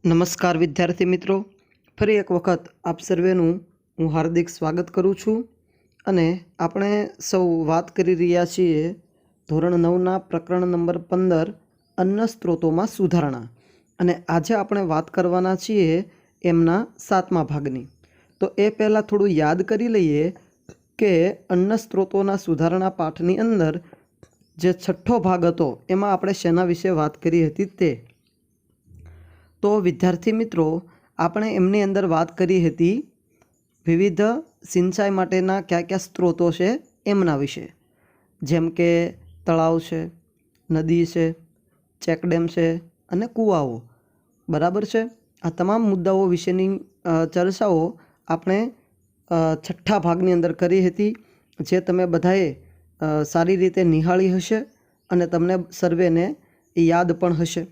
નમસ્કાર વિદ્યાર્થી મિત્રો, ફરી એક વખત આપ સર્વેનું હું હાર્દિક સ્વાગત કરું છું. અને આપણે સૌ વાત કરી રહ્યા છીએ ધોરણ 9ના પ્રકરણ નંબર 15 અન્ન સ્ત્રોતોમાં સુધારણા. અને આજે આપણે વાત કરવાના છીએ એમના 7મા ભાગની. તો એ પહેલાં થોડું યાદ કરી લઈએ કે અન્ન સ્ત્રોતોના સુધારણા પાઠની અંદર જે 6ઠ્ઠો ભાગ હતો એમાં આપણે શેના વિશે વાત કરી હતી તે. તો વિદ્યાર્થી મિત્રો, આપણે એમની અંદર વાત કરી હતી વિવિધ સિંચાઈ માટેના કયા કયા સ્ત્રોતો છે એમના વિશે, જેમ કે તળાવ છે, નદી છે, ચેકડેમ છે અને કૂવાઓ. બરાબર છે. આ તમામ મુદ્દાઓ વિશેની ચર્ચાઓ આપણે 6ઠ્ઠા ભાગની અંદર કરી હતી, જે તમે બધાએ સારી રીતે નિહાળી હશે અને તમને સર્વેને યાદ પણ હશે.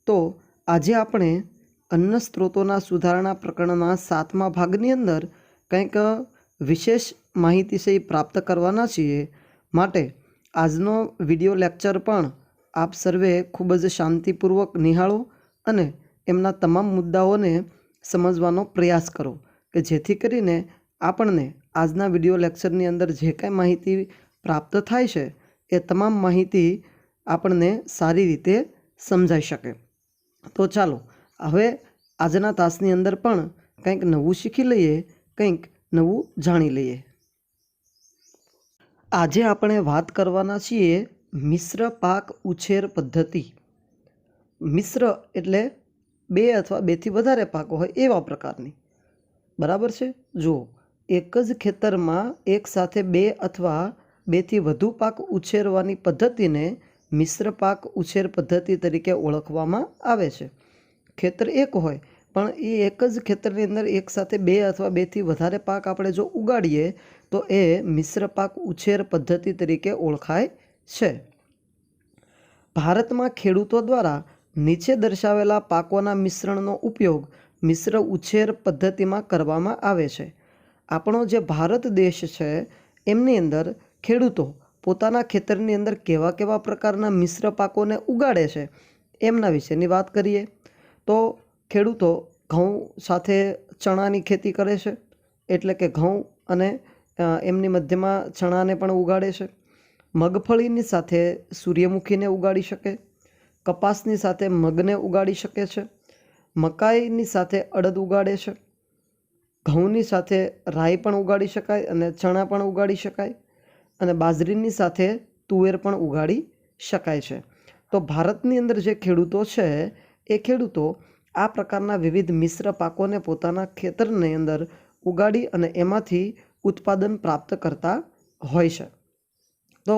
તો આજે આપણે અન્ન સ્ત્રોતોના સુધારણા પ્રકરણના 7મા ભાગની અંદર કંઈક વિશેષ માહિતી છે એ પ્રાપ્ત કરવાના છીએ. માટે આજનો વિડિયો લેક્ચર પણ આપ સર્વે ખૂબ જ શાંતિપૂર્વક નિહાળો અને એમના તમામ મુદ્દાઓને સમજવાનો પ્રયાસ કરો, કે જેથી કરીને આપણને આજના વિડિયો લેક્ચરની અંદર જે કાંઈ માહિતી પ્રાપ્ત થાય છે એ તમામ માહિતી આપણને સારી રીતે સમજાઈ શકે. તો ચાલો હવે આજના તાસની અંદર પણ કંઈક નવું શીખી લઈએ, કંઈક નવું જાણી લઈએ. આજે આપણે વાત કરવાના છીએ મિશ્ર પાક ઉછેર પદ્ધતિ. મિશ્ર એટલે 2 અથવા 2થી વધારે પાકો હોય એવા પ્રકારની. બરાબર છે. જુઓ, એક જ ખેતરમાં એક સાથે 2 અથવા 2થી વધુ પાક ઉછેરવાની પદ્ધતિને મિશ્ર પાક ઉછેર પદ્ધતિ તરીકે ઓળખવામાં આવે છે. ખેતર એક હોય પણ એ એક જ ખેતરની અંદર એક સાથે 2 અથવા 2થી વધારે પાક આપણે જો ઉગાડીએ તો એ મિશ્ર પાક ઉછેર પદ્ધતિ તરીકે ઓળખાય છે. ભારતમાં ખેડૂતો દ્વારા નીચે દર્શાવેલા પાકોના મિશ્રણનો ઉપયોગ મિશ્ર ઉછેર પદ્ધતિમાં કરવામાં આવે છે. આપણો જે ભારત દેશ છે એમની અંદર ખેડૂતો પોતાના ખેતરની અંદર કેવા કેવા પ્રકારના મિશ્ર પાકોને ઉગાડે છે એમના વિશેની વાત કરીએ તો ખેડૂતો ઘઉં સાથે ચણાની ખેતી કરે છે, એટલે કે ઘઉં અને એમની મધ્યમાં ચણાને પણ ઉગાડે છે. મગફળીની સાથે સૂર્યમુખીને ઉગાડી શકે, કપાસની સાથે મગને ઉગાડી શકે છે, મકાઈની સાથે અડદ ઉગાડે છે, ઘઉંની સાથે રાઈ પણ ઉગાડી શકાય અને ચણા પણ ઉગાડી શકાય, અને બાજરીની સાથે તુવેર પણ ઉગાડી શકાય છે. તો ભારતની અંદર જે ખેડૂતો છે એ ખેડૂતો આ પ્રકારના વિવિધ મિશ્ર પાકોને પોતાના ખેતરની અંદર ઉગાડી અને એમાંથી ઉત્પાદન પ્રાપ્ત કરતા હોય છે. તો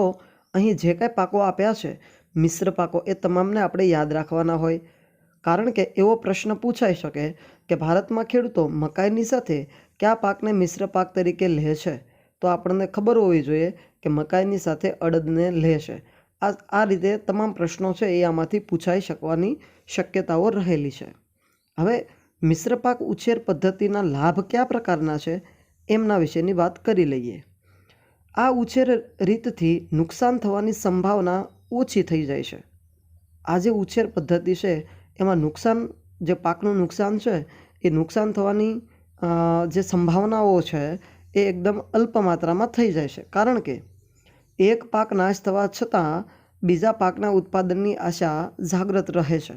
અહીં જે કાંઈ પાકો આપ્યા છે મિશ્ર પાકો, એ તમામને આપણે યાદ રાખવાના હોય, કારણ કે એવો પ્રશ્ન પૂછાઈ શકે કે ભારતમાં ખેડૂતો મકાઈની સાથે કયા પાકને મિશ્ર પાક તરીકે લે છે, તો આપણને ખબર હોવી જોઈએ કે મકાઈની સાથે અડદને લે છે. આ રીતે તમામ પ્રશ્નો છે એ આમાંથી પૂછાઈ શકવાની શક્યતાઓ રહેલી છે. હવે મિશ્ર પાક ઉછેર પદ્ધતિના લાભ કયા પ્રકારના છે એમના વિશેની વાત કરી લઈએ. આ ઉછેર રીતથી નુકસાન થવાની સંભાવના ઓછી થઈ જાય છે. આ જે ઉછેર પદ્ધતિ છે એમાં નુકસાન, જે પાકનું નુકસાન છે એ નુકસાન થવાની જે સંભાવનાઓ છે એ એકદમ અલ્પ માત્રામાં થઈ જાય છે, કારણ કે એક પાક નાશ થવા છતાં બીજા પાકના ઉત્પાદનની આશા જાગૃત રહે છે.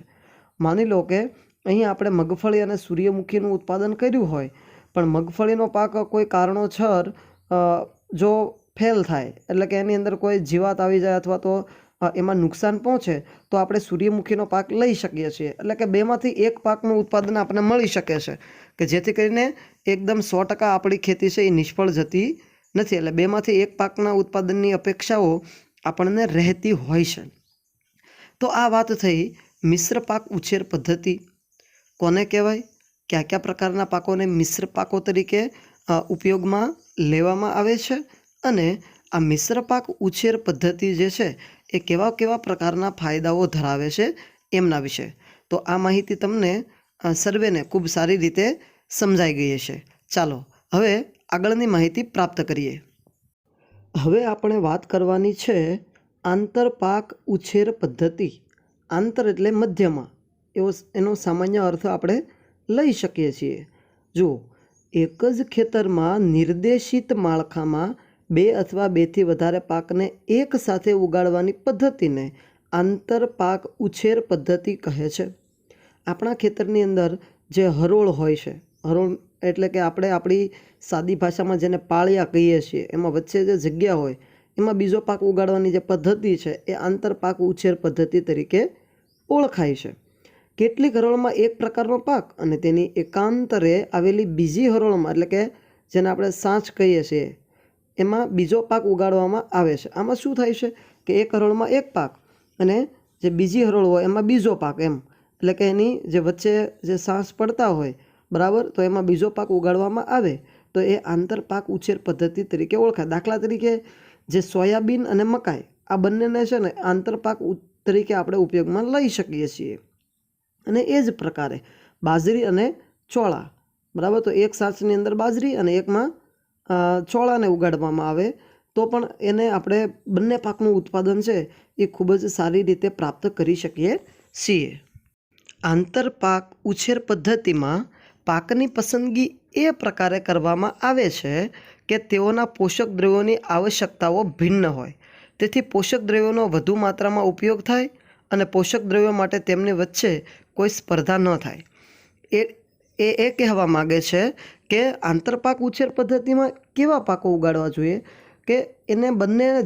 માની લો કે અહીં આપણે મગફળી અને સૂર્યમુખીનું ઉત્પાદન કર્યું હોય, પણ મગફળીનો પાક કોઈ કારણોસર જો ફેલ થાય, એટલે કે એની અંદર કોઈ જીવાત આવી જાય અથવા તો એમાં નુકસાન પહોંચે, તો આપણે સૂર્યમુખીનો પાક લઈ શકીએ છીએ. એટલે કે બેમાંથી એક પાકનું ઉત્પાદન આપણને મળી શકે છે, કે જેથી કરીને એકદમ 100% આપણી ખેતી છે એ નિષ્ફળ જતી નથી. એટલે બેમાંથી એક પાકના ઉત્પાદનની અપેક્ષાઓ આપણને રહેતી હોય છે. તો આ વાત થઈ મિશ્ર પાક ઉછેર પદ્ધતિ. કોને કહેવાય, કયા કયા પ્રકારના પાકોને મિશ્ર પાકો તરીકે ઉપયોગમાં લેવામાં આવે છે, અને આ મિશ્ર પાક ઉછેર પદ્ધતિ જે છે એ કેવા કેવા પ્રકારના ફાયદાઓ ધરાવે છે એમના વિશે. તો આ માહિતી તમને સર્વેને ખૂબ સારી રીતે સમજાઈ ગઈ હશે. ચાલો હવે આગળની માહિતી પ્રાપ્ત કરીએ. હવે આપણે વાત કરવાની છે આંતર પાક ઉછેર પદ્ધતિ. આંતર એટલે મધ્યમાં એનો સામાન્ય અર્થ આપણે લઈ શકીએ છીએ। જુઓ, એક જ ખેતરમાં નિર્દેશિત માળખામાં 2 અથવા 2થી વધારે પાકને એક સાથે ઉગાડવાની પદ્ધતિને આંતરપાક ઉછેર પદ્ધતિ કહે છે। આપણા ખેતરની અંદર જે હરોળ હોય છે, હરોળ એટલે કે આપણે આપણી સાદી ભાષામાં જેને પાળિયા કહીએ છીએ, એમાં વચ્ચે જે જગ્યા હોય એમાં બીજો પાક ઉગાડવાની જે પદ્ધતિ છે એ આંતરપાક ઉછેર પદ્ધતિ તરીકે ઓળખાય છે। કેટલીક હરોળમાં એક પ્રકારનો પાક અને તેની એકાંતરે આવેલી બીજી હરોળમાં, એટલે કે જેને આપણે સાંચ કહીએ છીએ, એમાં બીજો પાક ઉગાડવામાં આવે છે। આમાં શું થાય છે કે એક હરોળમાં એક પાક અને જે બીજી હરોળ હોય એમાં બીજો પાક, એમ એટલે કે એની જે વચ્ચે જે સાંચ પડતા હોય, બરાબર, તો એમાં બીજો પાક ઉગાડવામાં આવે તો એ આંતરપાક ઉછેર પદ્ધતિ તરીકે ઓળખાય। દાખલા તરીકે જે સોયાબીન અને મકાઈ, આ બંનેને છે ને આંતરપાક તરીકે આપણે ઉપયોગમાં લઈ શકીએ છીએ। અને એ જ પ્રકારે બાજરી અને ચોળા, બરાબર, તો એક સાંચની અંદર બાજરી અને એકમાં ચોળાને ઉગાડવામાં આવે તો પણ એને આપણે બંને પાકનું ઉત્પાદન છે એ ખૂબ જ સારી રીતે પ્રાપ્ત કરી શકીએ છીએ। આંતરપાક ઉછેર પદ્ધતિમાં પાકની પસંદગી એ પ્રકારે કરવામાં આવે છે કે તેઓના પોષક દ્રવ્યોની આવશ્યકતાઓ ભિન્ન હોય, તેથી પોષક દ્રવ્યોનો વધુ માત્રામાં ઉપયોગ થાય અને પોષક દ્રવ્યો માટે તેમની વચ્ચે કોઈ સ્પર્ધા ન થાય। એ કહેવા માગે છે કે આંતરપાક ઉછેર પદ્ધતિમાં કેવા પાકો ઉગાડવા જોઈએ કે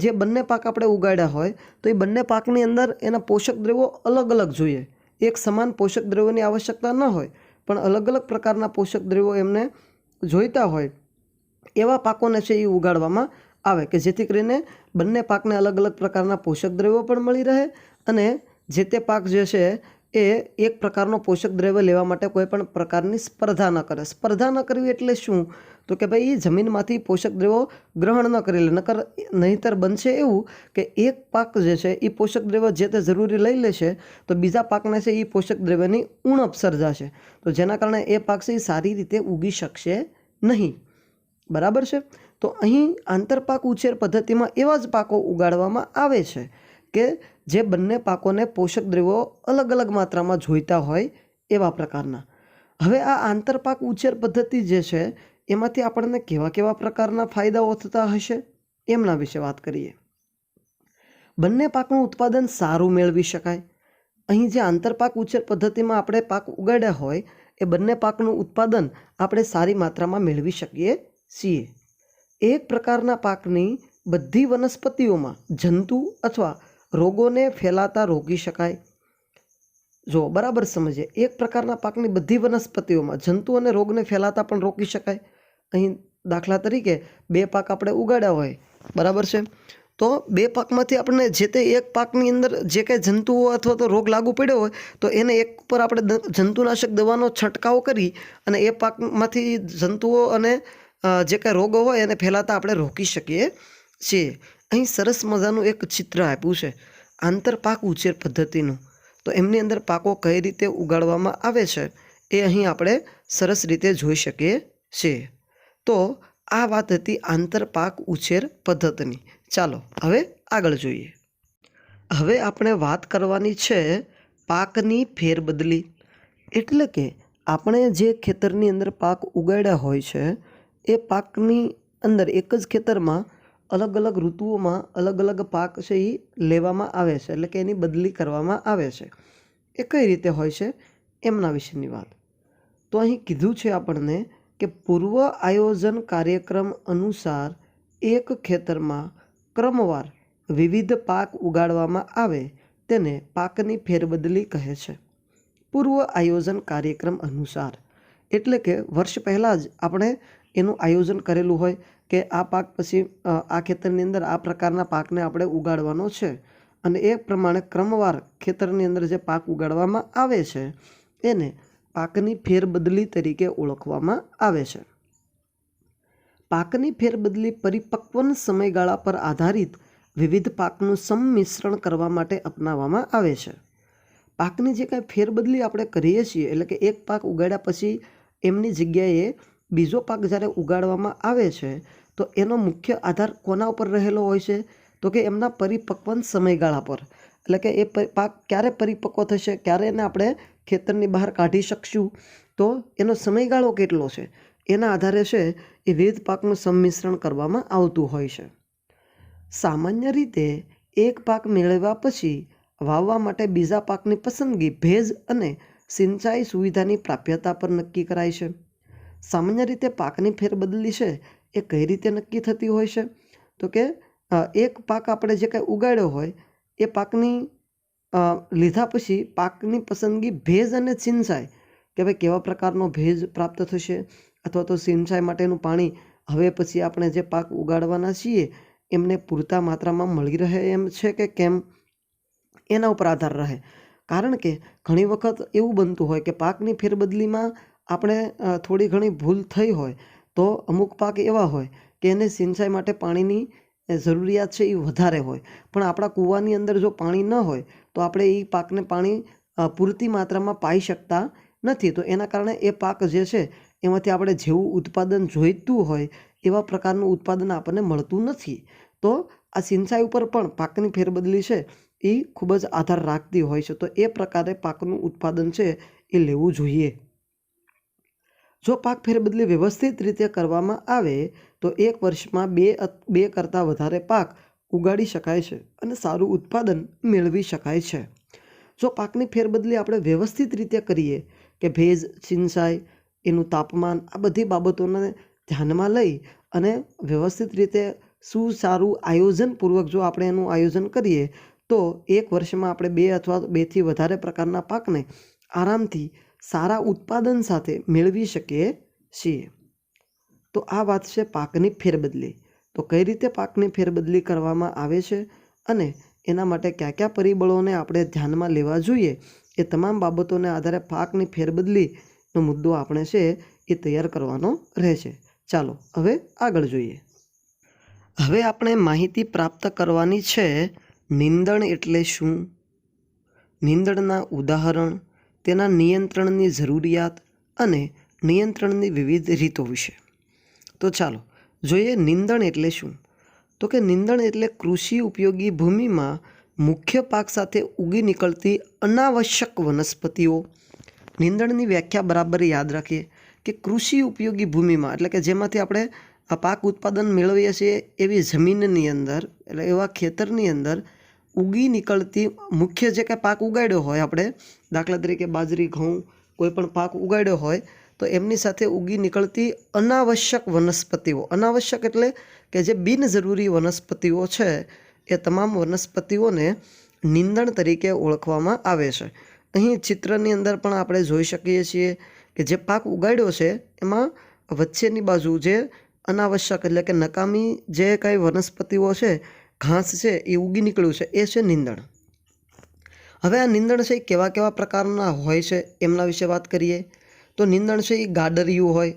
જે બંને પાક આપણે ઉગાડ્યા હોય તો એ બંને પાકની અંદર એના પોષક દ્રવ્યો અલગ અલગ જોઈએ। એક સમાન પોષક દ્રવ્યોની આવશ્યકતા ન હોય પણ અલગ અલગ પ્રકારના પોષક દ્રવ્યો એમને જોઈતા હોય એવા પાકોને છે એ ઉગાડવામાં આવે કે જેથી કરીને બંને પાકને અલગ અલગ પ્રકારના પોષક દ્રવ્યો પણ મળી રહે અને જે તે પાક જે છે એ એક પ્રકારનો પોષક દ્રવ્ય લેવા માટે કોઈ પણ પ્રકારની સ્પર્ધા ન કરે। સ્પર્ધા ન કરવી એટલે શું? તો કે ભાઈ એ જમીનમાંથી પોષક દ્રવ્યો ગ્રહણ ન કરી લે, નહીંતર બનશે એવું કે એક પાક જે છે એ પોષક દ્રવ્ય જે તે જરૂરી લઈ લેશે તો બીજા પાકને છે એ પોષક દ્રવ્યની ઉણપ સર્જાશે, તો જેના કારણે એ પાક છે એ સારી રીતે ઉગી શકશે નહીં, બરાબર છે। તો અહીં આંતરપાક ઉછેર પદ્ધતિમાં એવા જ પાકો ઉગાડવામાં આવે છે કે જે બંને પાકોને પોષક દ્રવ્યો અલગ અલગ માત્રામાં જોઈતા હોય એવા પ્રકારના। હવે આ આંતરપાક ઉછેર પદ્ધતિ જે છે એમાંથી આપણને કેવા કેવા પ્રકારના ફાયદાઓ થતા હશે એમના વિશે વાત કરીએ। બંને પાકનું ઉત્પાદન સારું મેળવી શકાય। અહીં જે આંતરપાક ઉછેર પદ્ધતિમાં આપણે પાક ઉગાડ્યા હોય એ બંને પાકનું ઉત્પાદન આપણે સારી માત્રામાં મેળવી શકીએ છીએ। એક પ્રકારના પાકની બધી વનસ્પતિઓમાં જંતુ અથવા રોગોને ફેલાતા રોકી શકાય। જો બરાબર સમજીએ, એક પ્રકારના પાકની બધી વનસ્પતિઓમાં જંતુ અને રોગને ફેલાતા પણ રોકી શકાય। અહીં દાખલા તરીકે 2 પાક આપણે ઉગાડ્યા હોય, બરાબર છે, તો 2 પાકમાંથી આપણને જે તે એક પાકની અંદર જે કંઈ જંતુઓ અથવા તો રોગ લાગુ પડ્યો હોય તો એને એક ઉપર આપણે જંતુનાશક દવાનો છંટકાવ કરી અને એ પાકમાંથી જંતુઓ અને જે કાંઈ રોગો હોય એને ફેલાતા આપણે રોકી શકીએ છીએ। અહીં સરસ મજાનું એક ચિત્ર આપ્યું છે આંતરપાક ઉછેર પદ્ધતિનું, તો એમની અંદર પાકો કઈ રીતે ઉગાડવામાં આવે છે એ અહીં આપણે સરસ રીતે જોઈ શકીએ છીએ। તો આ વાત હતી આંતરપાક ઉછેર પદ્ધતિની। ચાલો હવે આગળ જોઈએ। હવે આપણે વાત કરવાની છે પાકની ફેરબદલી, એટલે કે આપણે જે ખેતરની અંદર પાક ઉગાડ્યા હોય છે એ પાકની અંદર એક જ ખેતરમાં અલગ અલગ ઋતુઓમાં અલગ અલગ પાક છે એ લેવામાં આવે છે, એટલે કે એની બદલી કરવામાં આવે છે। એ કઈ રીતે હોય છે એમના વિશેની વાત। તો અહીં કીધું છે આપણને કે પૂર્વ આયોજન કાર્યક્રમ અનુસાર એક ખેતરમાં ક્રમવાર વિવિધ પાક ઉગાડવામાં આવે તેને પાકની ફેરબદલી કહે છે। પૂર્વ આયોજન કાર્યક્રમ અનુસાર એટલે કે વર્ષ પહેલાં જ આપણે એનું આયોજન કરેલું હોય કે આ પાક પછી આ ખેતરની અંદર આ પ્રકારના પાકને આપણે ઉગાડવાનો છે અને એ પ્રમાણે ક્રમવાર ખેતરની અંદર જે પાક ઉગાડવામાં આવે છે એને પાકની ફેરબદલી તરીકે ઓળખવામાં આવે છે। પાકની ફેરબદલી પરિપક્વન સમયગાળા પર આધારિત વિવિધ પાકનું સંમિશ્રણ કરવા માટે અપનાવવામાં આવે છે। પાકની જે કાંઈ ફેરબદલી આપણે કરીએ છીએ એટલે કે એક પાક ઉગાડ્યા પછી એમની જગ્યાએ બીજો પાક જ્યારે ઉગાડવામાં આવે છે તો એનો મુખ્ય આધાર કોના ઉપર રહેલો હોય છે? તો કે એમના પરિપક્વન સમયગાળા પર, એટલે કે એ પાક ક્યારે પરિપક્વ થશે, ક્યારે એને આપણે ખેતરની બહાર કાઢી શકશું, તો એનો સમયગાળો કેટલો છે એના આધારે છે એ વિવિધ પાકનું સંમિશ્રણ કરવામાં આવતું હોય છે. સામાન્ય રીતે એક પાક મેળવ્યા પછી વાવવા માટે બીજા પાકની પસંદગી ભેજ અને સિંચાઈ સુવિધાની પ્રાપ્યતા પર નક્કી કરાય છે. સામાન્ય રીતે પાકની ફેરબદલી છે એ કઈ રીતે નક્કી થતી હોય છે? તો કે એક પાક આપણે જે કાંઈ ઉગાડ્યો હોય એ પાકની લીધા પછી પાકની પસંદગી ભેજ અને સિંચાઈ, કે ભાઈ કેવા પ્રકારનો ભેજ પ્રાપ્ત થશે અથવા તો સિંચાઈ માટેનું પાણી હવે પછી આપણે જે પાક ઉગાડવાના છીએ એમને પૂરતા માત્રામાં મળી રહે એમ છે કે કેમ, એના ઉપર આધાર રહે. કારણ કે ઘણી વખત એવું બનતું હોય કે પાકની ફેરબદલીમાં આપણે થોડી ઘણી ભૂલ થઈ હોય તો અમુક પાક એવા હોય કે એને સિંચાઈ માટે પાણીની જરૂરિયાત છે એ વધારે હોય, પણ આપણા કૂવાની અંદર જો પાણી ન હોય તો આપણે એ પાકને પાણી પૂરતી માત્રામાં પાઈ શકતા નથી. તો એના કારણે એ પાક જે છે એમાંથી આપણે જેવું ઉત્પાદન જોઈતું હોય એવા પ્રકારનું ઉત્પાદન આપણને મળતું નથી. તો આ સિંચાઈ ઉપર પણ પાકની ફેરબદલી છે એ ખૂબ જ આધાર રાખતી હોય છે. તો એ પ્રકારે પાકનું ઉત્પાદન છે એ લેવું જોઈએ. જો પાક ફેરબદલી વ્યવસ્થિત રીતે કરવામાં આવે તો એક વર્ષમાં બે કરતાં વધારે પાક ઉગાડી શકાય છે અને સારું ઉત્પાદન મેળવી શકાય છે. જો પાકની ફેરબદલી આપણે વ્યવસ્થિત રીતે કરીએ કે ભેજ, સિંચાઈ, એનું તાપમાન, આ બધી બાબતોને ધ્યાનમાં લઈ અને વ્યવસ્થિત રીતે સુસારું આયોજનપૂર્વક જો આપણે એનું આયોજન કરીએ તો એક વર્ષમાં આપણે 2 અથવા 2થી વધારે પ્રકારના પાકને આરામથી સારા ઉત્પાદન સાથે મેળવી શકીએ છીએ. તો આ વાત છે પાકની ફેરબદલી. તો કઈ રીતે પાકની ફેરબદલી કરવામાં આવે છે અને એના માટે કયા કયા પરિબળોને આપણે ધ્યાનમાં લેવા જોઈએ, એ તમામ બાબતોને આધારે પાકની ફેરબદલીનો મુદ્દો આપણે છે એ તૈયાર કરવાનો રહેશે. ચાલો હવે આગળ જોઈએ. હવે આપણે માહિતી પ્રાપ્ત કરવાની છે નીંદણ એટલે શું, નીંદણના ઉદાહરણ, તેના નિયંત્રણની જરૂરિયાત અને નિયંત્રણની વિવિધ રીતો વિશે. તો ચાલો જોઈએ નીંદણ એટલે શું. તો કે નીંદણ એટલે કૃષિ ઉપયોગી ભૂમિમાં મુખ્ય પાક સાથે ઉગી નીકળતી અનાવશ્યક વનસ્પતિઓ. નીંદણની વ્યાખ્યા બરાબર યાદ રાખીએ કે કૃષિ ઉપયોગી ભૂમિમાં એટલે કે જેમાંથી આપણે આ પાક ઉત્પાદન મેળવીએ છીએ એવી જમીનની અંદર, એટલે એવા ખેતરની અંદર ઉગી નીકળતી મુખ્ય જે કાંઈ પાક ઉગાડ્યો હોય આપણે, દાખલા તરીકે બાજરી, ઘઉં, કોઈ પણ પાક ઉગાડ્યો હોય તો એમની સાથે ઉગી નીકળતી અનાવશ્યક વનસ્પતિઓ. અનાવશ્યક એટલે કે જે બિનજરૂરી વનસ્પતિઓ છે એ તમામ વનસ્પતિઓને નીંદણ તરીકે ઓળખવામાં આવે છે. અહીં ચિત્રની અંદર પણ આપણે જોઈ શકીએ છીએ કે જે પાક ઉગાડ્યો છે એમાં વચ્ચેની બાજુ જે અનાવશ્યક એટલે કે નકામી જે કાંઈ વનસ્પતિઓ છે, ઘાસ છે, એ ઉગી નીકળ્યું છે એ છે નીંદણ. હવે આ નીંદણ છે એ કેવા કેવા પ્રકારના હોય છે એમના વિશે વાત કરીએ. તો નીંદણ છે એ ગાડરિયું હોય.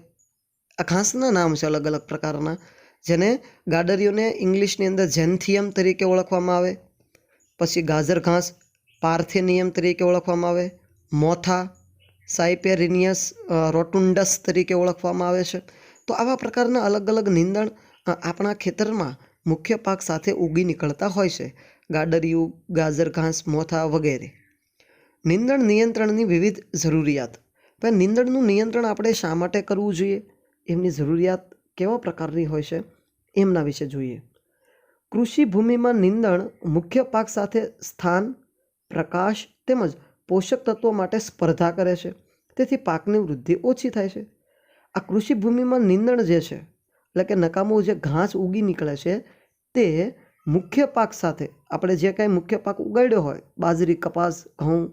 આ ઘાસના નામ છે અલગ અલગ પ્રકારના, જેને ગાડરિયુંને ઇંગ્લિશની અંદર ઝેન્થિયમ તરીકે ઓળખવામાં આવે, પછી ગાજર ઘાસ પાર્થેનિયમ તરીકે ઓળખવામાં આવે, મોથા સાયપેરિનિયસ રોટુન્ડસ તરીકે ઓળખવામાં આવે છે. તો આવા પ્રકારના અલગ અલગ નીંદણ આપણા ખેતરમાં મુખ્ય પાક સાથે ઉગી નીકળતા હોય છે. ગાડરિયું, ગાજર ઘાસ, મોથા વગેરે. નીંદણ નિયંત્રણની વિવિધ જરૂરિયાત. પણ નીંદણનું નિયંત્રણ આપણે શા માટે કરવું જોઈએ, એમની જરૂરિયાત કેવા પ્રકારની હોય છે એમના વિશે જોઈએ. કૃષિ ભૂમિમાં નીંદણ મુખ્ય પાક સાથે સ્થાન, પ્રકાશ તેમજ પોષક તત્વો માટે સ્પર્ધા કરે છે, તેથી પાકની વૃદ્ધિ ઓછી થાય છે. આ કૃષિ ભૂમિમાં નીંદણ જે છે એટલે કે નકામું જે ઘાસ ઉગી નીકળે છે તે મુખ્ય પાક સાથે, આપણે જે કાંઈ મુખ્ય પાક ઉગાડ્યો હોય, બાજરી, કપાસ, ઘઉં,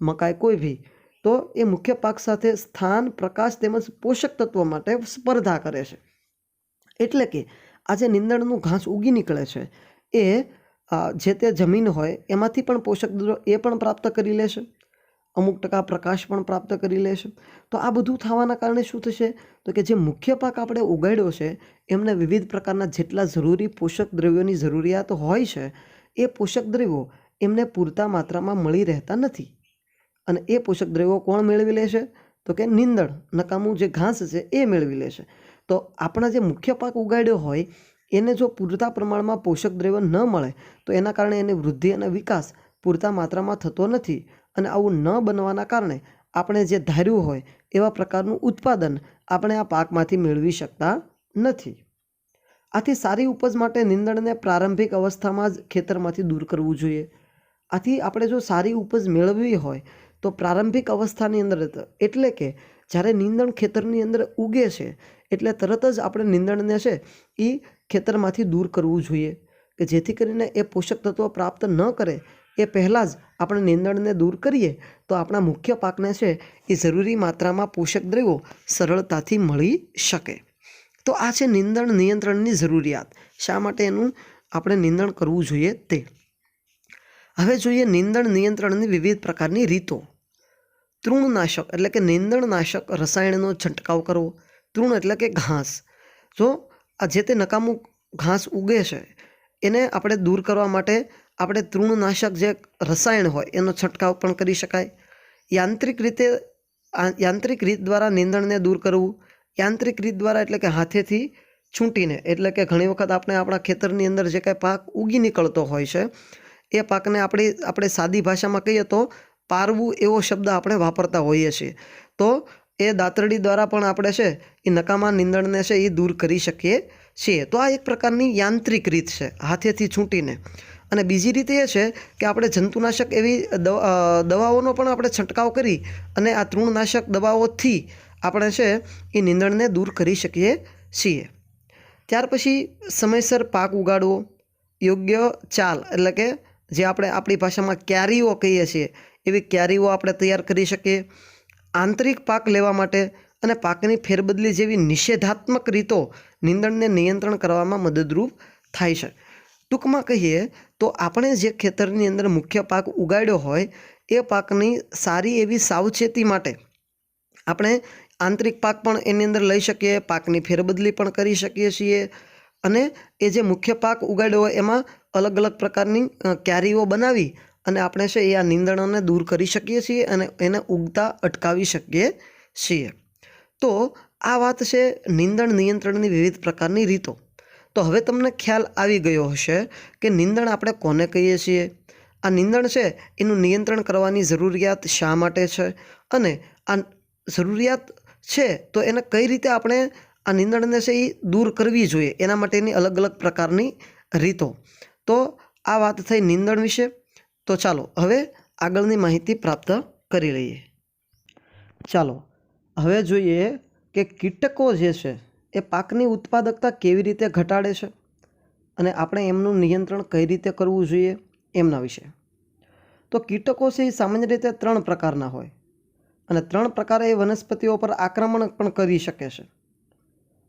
મકાઈ, કોઈ બી, તો એ મુખ્ય પાક સાથે સ્થાન, પ્રકાશ તેમજ પોષક તત્વો માટે સ્પર્ધા કરે છે. એટલે કે આ જે નીંદણનું ઘાસ ઉગી નીકળે છે એ જે તે જમીન હોય એમાંથી પણ પોષક તત્વો એ પણ પ્રાપ્ત કરી લેશે, અમુક ટકા પ્રકાશ પણ પ્રાપ્ત કરી લેશે. તો આ બધું થવાના કારણે શું થશે, તો કે જે મુખ્ય પાક આપણે ઉગાડ્યો છે એમને વિવિધ પ્રકારના જેટલા જરૂરી પોષક દ્રવ્યોની જરૂરિયાત હોય છે એ પોષક દ્રવ્યો એમને પૂરતા માત્રામાં મળી રહેતા નથી. અને એ પોષક દ્રવ્યો કોણ મેળવી લેશે, તો કે નીંદણ, નકામું જે ઘાસ છે એ મેળવી લેશે. તો આપણા જે મુખ્ય પાક ઉગાડ્યો હોય એને જો પૂરતા પ્રમાણમાં પોષક દ્રવ્યો ન મળે તો એના કારણે એની વૃદ્ધિ અને વિકાસ પૂરતા માત્રામાં થતો નથી. અને આવું ન બનવાના કારણે આપણે જે ધાર્યું હોય એવા પ્રકારનું ઉત્પાદન આપણે આ પાકમાંથી મેળવી શકતા નથી. આથી સારી ઉપજ માટે નીંદણને પ્રારંભિક અવસ્થામાં જ ખેતરમાંથી દૂર કરવું જોઈએ. આથી આપણે જો સારી ઉપજ મેળવવી હોય તો પ્રારંભિક અવસ્થાની અંદર, એટલે કે જ્યારે નીંદણ ખેતરની અંદર ઉગે છે એટલે તરત જ આપણે નીંદણને છે એ ખેતરમાંથી દૂર કરવું જોઈએ, કે જેથી કરીને એ પોષક તત્વો પ્રાપ્ત ન કરે એ પહેલાં જ આપણે નીંદણને દૂર કરીએ તો આપણા મુખ્ય પાકને છે એ જરૂરી માત્રામાં પોષક દ્રવ્યો સરળતાથી મળી શકે. તો આ છે નીંદણ નિયંત્રણની જરૂરિયાત. શા માટે એનું આપણે નીંદણ કરવું જોઈએ તે. હવે જોઈએ નીંદણ નિયંત્રણની વિવિધ પ્રકારની રીતો. તૃણનાશક એટલે કે નીંદણનાશક રસાયણનો છંટકાવ કરવો. તૃણ એટલે કે ઘાસ. જો આ જે તે નકામું ઘાસ ઉગે છે એને આપણે દૂર કરવા માટે આપણે તૃણનાશક જે રસાયણ હોય એનો છંટકાવ પણ કરી શકાય. યાંત્રિક રીત દ્વારા નીંદણને દૂર કરવું. યાંત્રિક રીત દ્વારા એટલે કે હાથેથી છૂંટીને, એટલે કે ઘણી વખત આપણે આપણા ખેતરની અંદર જે કાંઈ પાક ઉગી નીકળતો હોય છે એ પાકને આપણે સાદી ભાષામાં કહીએ તો પારવું એવો શબ્દ આપણે વાપરતા હોઈએ છીએ. તો એ દાતરડી દ્વારા પણ આપણે છે એ નકામા નીંદણને છે એ દૂર કરી શકીએ છીએ. તો આ એક પ્રકારની યાંત્રિક રીત છે, હાથેથી છૂંટીને. અને બીજી રીત એ છે કે આપણે જંતુનાશક એવી દવાઓનો પણ આપણે છંટકાવ કરી અને આ તૃણનાશક દવાઓથી આપણે છે એ નીંદણને દૂર કરી શકીએ છીએ. ત્યાર પછી સમયસર પાક ઉગાડવો. યોગ્ય ચાલ એટલે કે જે આપણે આપણી ભાષામાં ક્યારીઓ કહીએ છીએ એવી ક્યારીઓ આપણે તૈયાર કરી શકીએ. આંતરિક પાક લેવા માટે અને પાકની ફેરબદલી જેવી નિષેધાત્મક રીતો નીંદણને નિયંત્રણ કરવામાં મદદરૂપ થાય છે. ટૂંકમાં કહીએ તો આપણે જે ખેતરની અંદર મુખ્ય પાક ઉગાડ્યો હોય એ પાકની સારી એવી સાવચેતી માટે આપણે આંતરિક પાક પણ એની અંદર લઈ શકીએ, પાકની ફેરબદલી પણ કરી શકીએ છીએ. અને એ જે મુખ્ય પાક ઉગાડ્યો હોય એમાં અલગ અલગ પ્રકારની ક્યારીઓ બનાવી અને આપણે છે એ આ નીંદણોને દૂર કરી શકીએ છીએ અને એને ઉગતા અટકાવી શકીએ છીએ. તો આ વાત છે નીંદણ નિયંત્રણની વિવિધ પ્રકારની રીતો. તો હવે તમને ખ્યાલ આવી ગયો હશે કે નીંદણ આપણે કોને કહીએ છીએ, આ નીંદણ છે એનું નિયંત્રણ કરવાની જરૂરિયાત શા માટે છે, અને આ જરૂરિયાત છે તો એને કઈ રીતે આપણે આ નીંદણને છે એ દૂર કરવી જોઈએ, એના માટેની અલગ અલગ પ્રકારની રીતો. તો આ વાત થઈ નીંદણ વિશે. તો ચાલો હવે આગળની માહિતી પ્રાપ્ત કરી લઈએ. ચાલો હવે જોઈએ કે કીટકો જે છે એ પાકની ઉત્પાદકતા કેવી રીતે ઘટાડે છે અને આપણે એમનું નિયંત્રણ કઈ રીતે કરવું જોઈએ એમના વિશે. તો કીટકો છે એ સામાન્ય રીતે 3 પ્રકારના હોય અને 3 પ્રકારે એ વનસ્પતિઓ પર આક્રમણ પણ કરી શકે છે.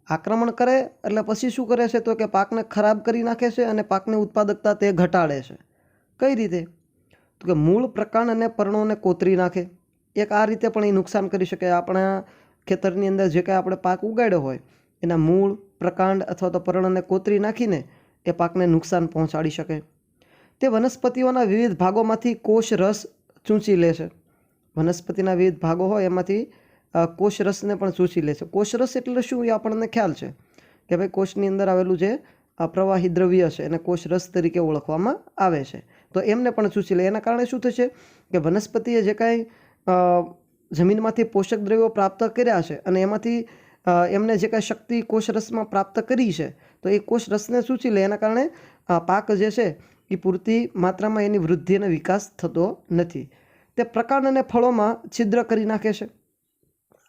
આક્રમણ કરે એટલે પછી શું કરે છે તો કે પાકને ખરાબ કરી નાખે છે અને પાકની ઉત્પાદકતા તે ઘટાડે છે. કઈ રીતે? તો કે મૂળ, પ્રકાંડ અને પર્ણોને કોતરી નાખે. એક આ રીતે પણ એ નુકસાન કરી શકે. આપણા ખેતરની અંદર જે કાંઈ આપણે પાક ઉગાડ્યો હોય એના મૂળ, પ્રકાંડ અથવા તો પર્ણને કોતરી નાખીને એ પાકને નુકસાન પહોંચાડી શકે. તે વનસ્પતિઓના વિવિધ ભાગોમાંથી કોષ રસ ચૂંચી લે છે. વનસ્પતિના વિવિધ ભાગો હોય એમાંથી કોષ રસને પણ ચૂંચી લે છે. કોષ રસ એટલે શું એ આપણને ખ્યાલ છે કે ભાઈ કોષની અંદર આવેલું જે પ્રવાહી દ્રવ્ય છે એને કોષ રસ તરીકે ઓળખવામાં આવે છે. તો એમને પણ ચૂંચી લે. એના કારણે શું થશે કે વનસ્પતિએ જે કાંઈ જમીનમાંથી પોષક દ્રવ્યો પ્રાપ્ત કર્યા છે અને એમાંથી એમને જે કાંઈ શક્તિ કોષ રસમાં પ્રાપ્ત કરી છે તો એ કોષ રસને ચૂંચી લે. એના કારણે પાક જે છે એ પૂરતી માત્રામાં એની વૃદ્ધિ અને વિકાસ થતો નથી. તે પ્રકાંડ અને ફળોમાં છિદ્ર કરી નાખે છે.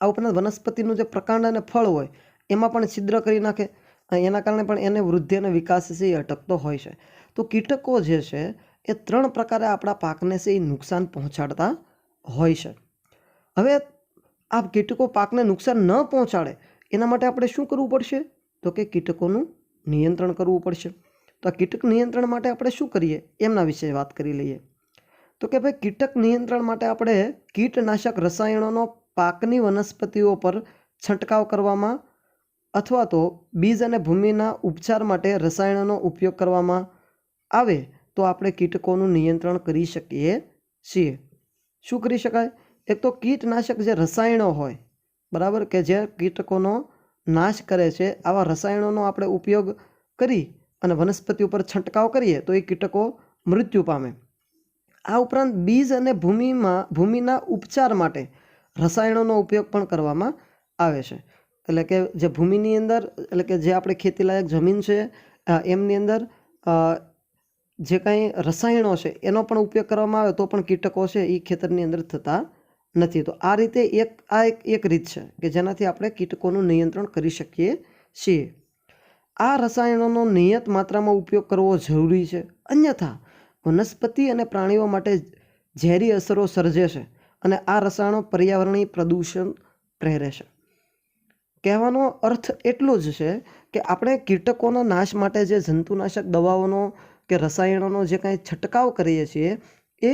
આ ઉપરાંત વનસ્પતિનું જે પ્રકાંડ અને ફળ હોય એમાં પણ છિદ્ર કરી નાખે. એના કારણે પણ એને વૃદ્ધિ અને વિકાસ છે એ અટકતો હોય છે. તો કીટકો જે છે એ 3 પ્રકારે આપણા પાકને છે એ નુકસાન પહોંચાડતા હોય છે. હવે આ કીટકો પાકને નુકસાન ન પહોંચાડે એના માટે આપણે શું કરવું પડશે તો કે કીટકોનું નિયંત્રણ કરવું પડશે. તો આ કીટક નિયંત્રણ માટે આપણે શું કરીએ એમના વિશે વાત કરી લઈએ. તો કે ભાઈ કીટક નિયંત્રણ માટે આપણે કીટનાશક રસાયણોનો પાકની વનસ્પતિઓ પર છંટકાવ કરવામાં અથવા તો બીજ અને ભૂમિના ઉપચાર માટે રસાયણોનો ઉપયોગ કરવામાં આવે તો આપણે કીટકોનું નિયંત્રણ કરી શકીએ છીએ. શું કરી શકાય? એક તો કીટનાશક જે રસાયણો હોય, બરાબર, કે જે કીટકોનો નાશ કરે છે, આવા રસાયણોનો આપણે ઉપયોગ કરી અને વનસ્પતિ ઉપર છંટકાવ કરીએ તો એ કીટકો મૃત્યુ પામે. આ ઉપરાંત બીજ અને ભૂમિના ઉપચાર માટે રસાયણોનો ઉપયોગ પણ કરવામાં આવે છે. એટલે કે જે ભૂમિની અંદર એટલે કે જે આપણે ખેતીલાયક જમીન છે એમની અંદર જે કાંઈ રસાયણો છે એનો પણ ઉપયોગ કરવામાં આવે તો પણ કીટકો છે એ ખેતરની અંદર થતા નથી. તો આ રીતે એક રીત છે કે જેનાથી આપણે કીટકોનું નિયંત્રણ કરી શકીએ છીએ. આ રસાયણોનો નિયત માત્રામાં ઉપયોગ કરવો જરૂરી છે, અન્યથા વનસ્પતિ અને પ્રાણીઓ માટે ઝેરી અસરો સર્જે છે અને આ રસાયણો પર્યાવરણીય પ્રદૂષણ પ્રેરે છે. કહેવાનો અર્થ એટલો જ છે કે આપણે કીટકોના નાશ માટે જે જંતુનાશક દવાઓનો કે રસાયણોનો જે કાંઈ છંટકાવ કરીએ છીએ એ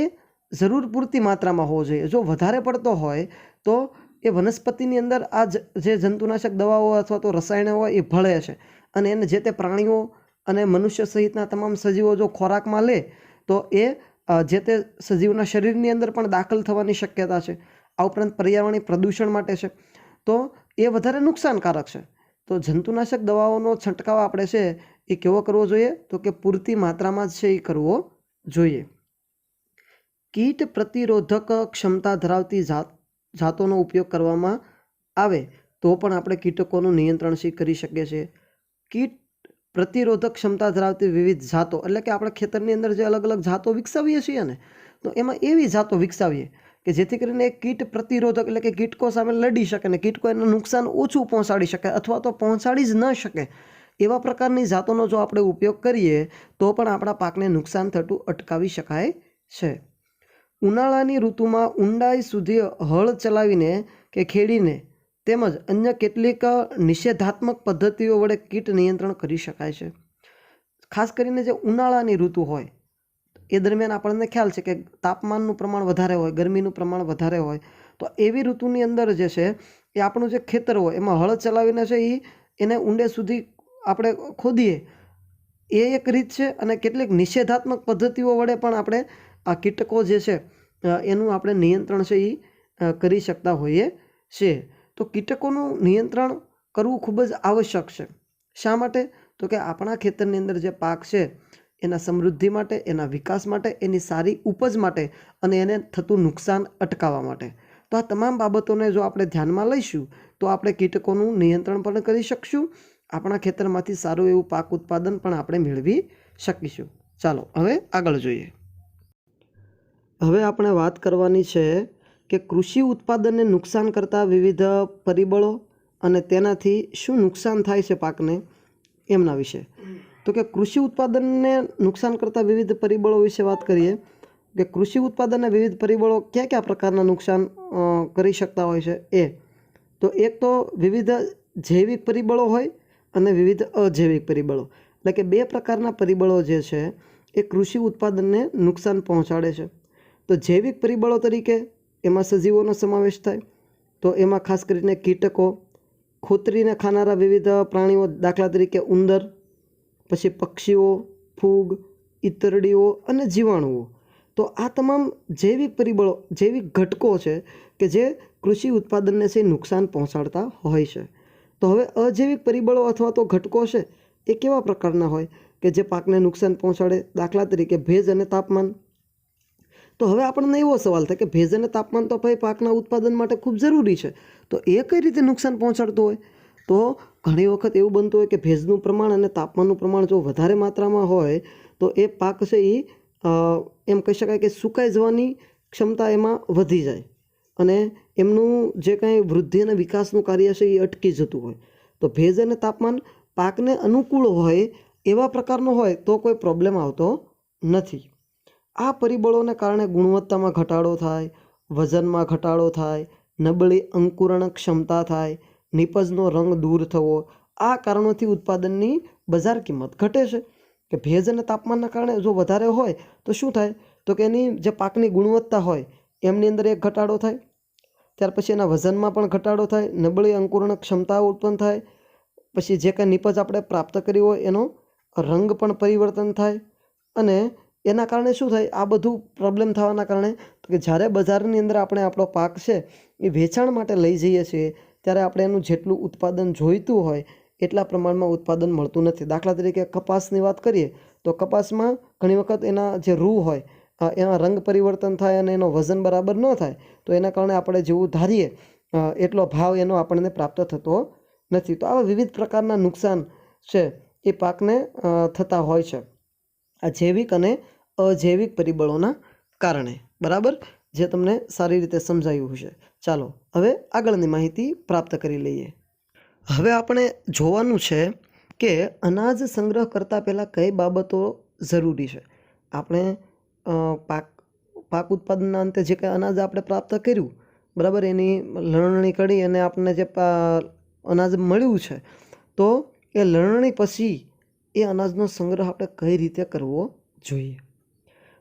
જરૂર પૂરતી માત્રામાં હોવો જોઈએ. જો વધારે પડતો હોય તો એ વનસ્પતિની અંદર આ જે જંતુનાશક દવાઓ અથવા તો રસાયણો હોય એ ભળે છે અને એને જે તે પ્રાણીઓ અને મનુષ્ય સહિતના તમામ સજીવો જો ખોરાકમાં લે તો એ જે તે સજીવના શરીરની અંદર પણ દાખલ થવાની શક્યતા છે. આ ઉપરાંત પર્યાવરણીય પ્રદૂષણ માટે છે તો એ વધારે નુકસાનકારક છે. તો જંતુનાશક દવાઓનો છંટકાવ આપણે છે એ કેવો કરવો જોઈએ? તો કે પૂરતી માત્રામાં જ છે એ કરવો જોઈએ. કીટ પ્રતિરોધક ક્ષમતા ધરાવતી જાતોનો ઉપયોગ કરવામાં આવે તો પણ આપણે કીટકોનું નિયંત્રણ કરી શકીએ છીએ. કીટ પ્રતિરોધક ક્ષમતા ધરાવતી વિવિધ જાતો એટલે કે આપણે ખેતરની અંદર જે અલગ અલગ જાતો વિકસાવીએ છીએ ને તો એમાં એવી જાતો વિકસાવીએ કે જેથી કરીને એક કીટ પ્રતિરોધક એટલે કે કીટકો સામે લડી શકે ને કીટકો એનું નુકસાન ઓછું પહોંચાડી શકે અથવા તો પહોંચાડી જ ન શકે એવા પ્રકારની જાતોનો જો આપણે ઉપયોગ કરીએ તો પણ આપણા પાકને નુકસાન થતું અટકાવી શકાય છે. ઉનાળાની ઋતુમાં ઊંડાઈ સુધી હળ ચલાવીને કે ખેડીને તેમજ અન્ય કેટલીક નિષેધાત્મક પદ્ધતિઓ વડે કીટ નિયંત્રણ કરી શકાય છે. ખાસ કરીને જે ઉનાળાની ઋતુ હોય એ દરમિયાન આપણને ખ્યાલ છે કે તાપમાનનું પ્રમાણ વધારે હોય, ગરમીનું પ્રમાણ વધારે હોય, તો એવી ઋતુની અંદર જે છે એ આપણું જે ખેતર હોય એમાં હળ ચલાવીને છે એને ઊંડે સુધી આપણે ખોદીએ એ એક રીત છે. અને કેટલીક નિષેધાત્મક પદ્ધતિઓ વડે પણ આપણે આ કીટકો જે છે એનું આપણે નિયંત્રણ છે એ કરી શકતા હોઈએ છીએ. તો કીટકોનું નિયંત્રણ કરવું ખૂબ જ આવશ્યક છે. શા માટે? તો કે આપણા ખેતરની અંદર જે પાક છે એના સમૃદ્ધિ માટે, એના વિકાસ માટે, એની સારી ઉપજ માટે અને એને થતું નુકસાન અટકાવવા માટે. તો આ તમામ બાબતોને જો આપણે ધ્યાનમાં લઈશું તો આપણે કીટકોનું નિયંત્રણ પણ કરી શકશું, આપણા ખેતરમાંથી સારું એવું પાક ઉત્પાદન પણ આપણે મેળવી શકીશું. ચાલો હવે આગળ જોઈએ. હવે આપણે વાત કરવાની છે કે કૃષિ ઉત્પાદનને નુકસાન કરતા વિવિધ પરિબળો અને તેનાથી શું નુકસાન થાય છે પાકને એમના વિશે. તો કે કૃષિ ઉત્પાદનને નુકસાન કરતા વિવિધ પરિબળો વિશે વાત કરીએ કે કૃષિ ઉત્પાદનના વિવિધ પરિબળો કયા કયા પ્રકારના નુકસાન કરી શકતા હોય છે એ. તો એક તો વિવિધ જૈવિક પરિબળો હોય અને વિવિધ અજૈવિક પરિબળો. એટલે કે બે પ્રકારના પરિબળો જે છે એ કૃષિ ઉત્પાદનને નુકસાન પહોંચાડે છે. તો જૈવિક પરિબળો તરીકે એમાં સજીવોનો સમાવેશ થાય. તો એમાં ખાસ કરીને કીટકો, ખોતરીને ખાનારા વિવિધ પ્રાણીઓ દાખલા તરીકે ઉંદર, પછી પક્ષીઓ, ફૂગ, ઈતરડીઓ અને જીવાણુઓ. તો આ તમામ જૈવિક પરિબળો, જૈવિક ઘટકો છે કે જે કૃષિ ઉત્પાદનને છે નુકસાન પહોંચાડતા હોય છે. તો હવે અજૈવિક પરિબળો અથવા તો ઘટકો છે એ કેવા પ્રકારના હોય કે જે પાકને નુકસાન પહોંચાડે? દાખલા તરીકે ભેજ અને તાપમાન. તો હવે આપણને એવો સવાલ થાય કે ભેજ અને તાપમાન તો ભાઈ પાકના ઉત્પાદન માટે ખૂબ જરૂરી છે, તો એ કઈ રીતે નુકસાન પહોંચાડતું હોય? તો ઘણી વખત એવું બનતું હોય કે ભેજનું પ્રમાણ અને તાપમાનનું પ્રમાણ જો વધારે માત્રામાં હોય તો એ પાક છે એ એમ કહી શકાય કે સુકાઈ જવાની ક્ષમતા એમાં વધી જાય અને એમનું જે કાંઈ વૃદ્ધિ અને વિકાસનું કાર્ય છે એ અટકી જતું હોય. તો ભેજ અને તાપમાન પાકને અનુકૂળ હોય એવા પ્રકારનો હોય તો કોઈ પ્રોબ્લેમ આવતો નથી. આ પરિબળોને કારણે ગુણવત્તામાં ઘટાડો થાય, વજનમાં ઘટાડો થાય, નબળી અંકુરણ ક્ષમતા થાય, નીપજનો રંગ દૂર થવો. આ કારણોથી ઉત્પાદનની બજાર કિંમત ઘટે છે. કે ભેજ અને તાપમાનના કારણે જો વધારે હોય તો શું થાય? તો કે એની જે પાકની ગુણવત્તા હોય એમની અંદર એક ઘટાડો થાય, ત્યાર પછી એના વજનમાં પણ ઘટાડો થાય, નબળી અંકુરણ ક્ષમતા ઉત્પન્ન થાય, પછી જે કાંઈ નીપજ આપણે પ્રાપ્ત કરી હોય એનો રંગ પણ પરિવર્તન થાય અને એના કારણે શું થાય? આ બધું પ્રોબ્લેમ થવાના કારણે કે જ્યારે બજારની અંદર આપણે આપણો પાક છે એ વેચાણ માટે લઈ જઈએ છીએ ત્યારે આપણે એનું જેટલું ઉત્પાદન જોઈતું હોય એટલા પ્રમાણમાં ઉત્પાદન મળતું નથી. દાખલા તરીકે કપાસની વાત કરીએ તો કપાસમાં ઘણી વખત એના જે રૂ હોય એમાં રંગ પરિવર્તન થાય અને એનો વજન બરાબર ન થાય તો એના કારણે આપણે જેવું ધારીએ એટલો ભાવ એનો આપણને પ્રાપ્ત થતો નથી. તો આવા વિવિધ પ્રકારના નુકસાન છે એ પાકને થતા હોય છે આ જૈવિક અને અજૈવિક પરિબળોના કારણે. બરાબર, જે તમને સારી રીતે સમજાયું હશે. ચાલો હવે આગળની માહિતી પ્રાપ્ત કરી લઈએ. હવે આપણે જોવાનું છે કે અનાજ સંગ્રહ કરતાં પહેલાં કઈ બાબતો જરૂરી છે. આપણે પાક ઉત્પાદનના અંતે જે કંઈ અનાજ આપણે પ્રાપ્ત કર્યું, બરાબર, એની લણણી કરી અને આપણને જે અનાજ મળ્યું છે, તો એ લણણી પછી એ અનાજનો સંગ્રહ આપણે કઈ રીતે કરવો જોઈએ.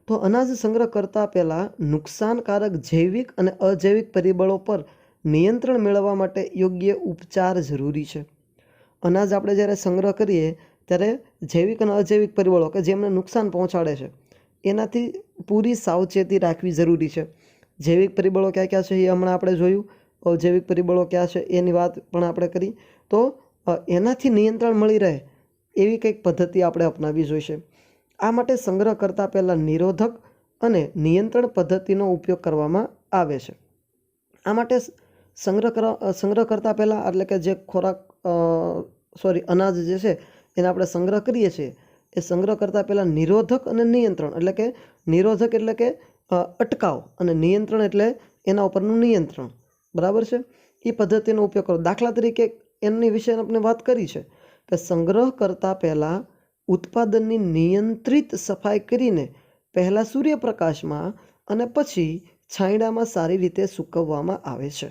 તો અનાજ સંગ્રહ કરતાં પહેલાં નુકસાનકારક જૈવિક અને અજૈવિક પરિબળો પર નિયંત્રણ મેળવવા માટે યોગ્ય ઉપચાર જરૂરી છે. અનાજ આપણે જ્યારે સંગ્રહ કરીએ ત્યારે જૈવિક અને અજૈવિક પરિબળો કે જેમને નુકસાન પહોંચાડે છે એનાથી પૂરી સાવચેતી રાખવી જરૂરી છે. જૈવિક પરિબળો ક્યાં ક્યાં છે એ હમણાં આપણે જોયું, અજૈવિક પરિબળો ક્યાં છે એની વાત પણ આપણે કરી. તો એનાથી નિયંત્રણ મળી રહે એવી કંઈક પદ્ધતિ આપણે અપનાવવી જોઈશે. આ માટે સંગ્રહ કરતાં પહેલાં નિરોધક અને નિયંત્રણ પદ્ધતિનો ઉપયોગ કરવામાં આવે છે. આ માટે સંગ્રહ કરતાં પહેલાં એટલે કે જે અનાજ જે છે એને આપણે સંગ્રહ કરીએ છીએ એ સંગ્રહ કરતાં પહેલાં નિરોધક અને નિયંત્રણ એટલે કે નિરોધક એટલે કે અટકાવ અને નિયંત્રણ એટલે એના ઉપરનું નિયંત્રણ. બરાબર છે, એ પદ્ધતિનો ઉપયોગ કરો. દાખલા તરીકે એમની વિશે આપણે વાત કરી છે કે સંગ્રહ કરતાં પહેલાં ઉત્પાદનની નિયંત્રિત સફાઈ કરીને પહેલાં સૂર્યપ્રકાશમાં અને પછી છાંયડામાં સારી રીતે સૂકવવામાં આવે છે.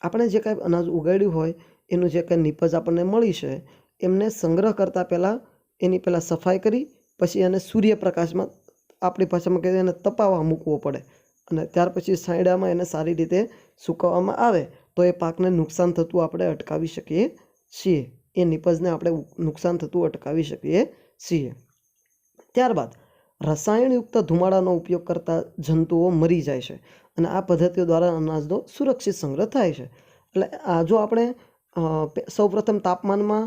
આપણે જે કાંઈ અનાજ ઉગાડ્યું હોય એનું જે કાંઈ નીપજ આપણને મળી છે એમને સંગ્રહ કરતાં પહેલાં એની પહેલાં સફાઈ કરી પછી એને સૂર્યપ્રકાશમાં આપણી ભાષામાં કહીએ એને તપાવવા મૂકવો પડે અને ત્યાર પછી છાંયડામાં એને સારી રીતે સૂકવવામાં આવે તો એ પાકને નુકસાન થતું આપણે અટકાવી શકીએ છીએ. એ નીપજને આપણે નુકસાન થતું અટકાવી શકીએ છીએ. ત્યારબાદ રસાયણયુક્ત ધુમાડાનો ઉપયોગ કરતા જંતુઓ મરી જાય છે અને આ પદ્ધતિઓ દ્વારા અનાજનો સુરક્ષિત સંગ્રહ થાય છે. એટલે જો આપણે સૌપ્રથમ તાપમાનમાં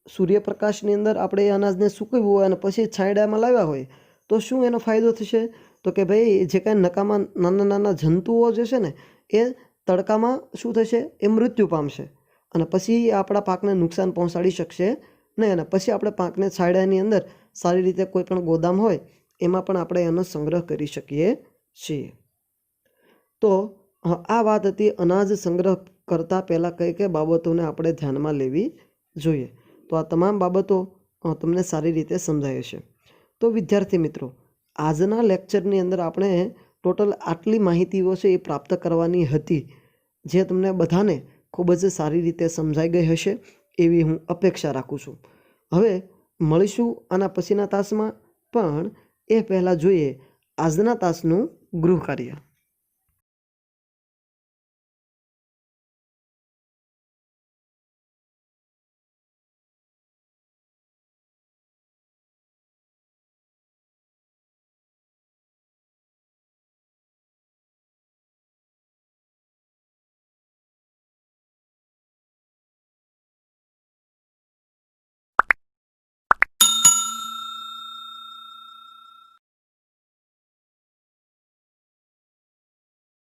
સૂર્યપ્રકાશની અંદર આપણે એ અનાજને સૂકવ્યું હોય અને પછી છાંયડામાં લાવ્યા હોય તો શું એનો ફાયદો થશે? તો કે ભાઈ જે કાંઈ નકામા નાના નાના જંતુઓ જે છે ને એ તડકામાં શું થશે, એ મૃત્યુ પામશે અને પછી આપણા પાકને નુકસાન પહોંચાડી શકશે નહીં. અને પછી આપણે પાકને છાંયડાની અંદર સારી રીતે કોઈ પણ ગોદામ હોય એમાં પણ આપણે એનો સંગ્રહ કરી શકીએ છીએ. તો આ વાત હતી અનાજ સંગ્રહ કરતાં પહેલાં કઈ કઈ બાબતોને આપણે ધ્યાનમાં લેવી જોઈએ. તો આ તમામ બાબતો તમને સારી રીતે સમજાય છે. તો વિદ્યાર્થી મિત્રો, આજના લેક્ચરની અંદર આપણે ટોટલ આટલી માહિતીઓ છે એ પ્રાપ્ત કરવાની હતી, જે તમને બધાને ખૂબ જ સારી રીતે સમજાઈ ગઈ હશે એવી હું અપેક્ષા રાખું છું. હવે મળીશું આના પછીના તાસમાં, પણ એ પહેલાં જોઈએ આજના તાસનું ગૃહ કાર્ય.